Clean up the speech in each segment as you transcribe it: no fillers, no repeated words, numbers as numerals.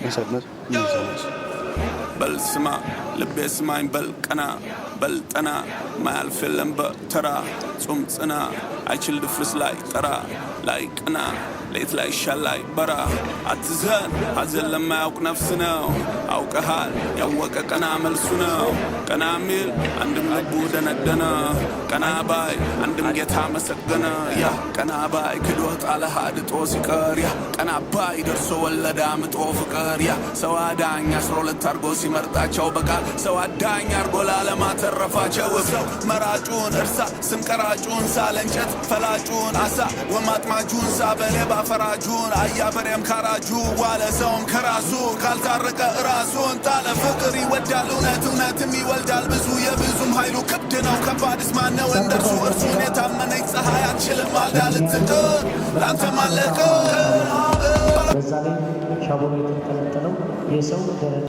يسمر يزمر بل سما لبي سماين بل قنا بل طنا ما الفيلم بترى صمصنا አይችል ድፍርስ ላይ ጠራ ላይ ቅና ሌት ላይ ሻል ላይ በራ አትዘን ሐዘን ለማያውቅ ነፍስ ነው አውቀሃል ያወቀ ቀና መልሱ ነው ቀና ሚል አንድም ልቡ ደነደነ ቀና ባይ አንድም ጌታ መሰገነ ያ ቀና ባይ ክዶ ጣለህ አድጦ ሲቀር ያ ቀና ባይ ደርሶ ወለዳ ምጦ ፍቅር ያ ሰው አዳኝ 12 አርጎ ሲመርጣቸው በቃል ሰው አዳኝ አርጎ ላለማተረፋቸው ሰው መራጩን እርሳ ስንቀራጩን ሳለንጨት ፈላጩን አሳ ወማጥማጁን ሳበለ ባፈራጁን አያበረም ካራጁ ዋለ ሰውም ከራሱ ካልታረቀ ራሱን ታለ ፍቅር ይወዳል እውነትም ይወልዳል ብዙ የብዙም ኃይሉ ክብድ ነው ከባድስ ማን ነው እንደርሱ እርሱን የታመነች ፀሐይ አትችልም ማልዳ ልትጥር ላንተ ማለቀ በዛ ላይ ሻቦሌ የተንጠለጠለው የሰው ደረጃ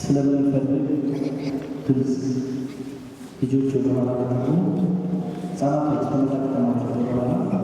ስለምንፈልግ ግልጽ ልጆች ወደ ኋላ ከተሙ ህጻናቶች ተመጣጣናቸው በኋላ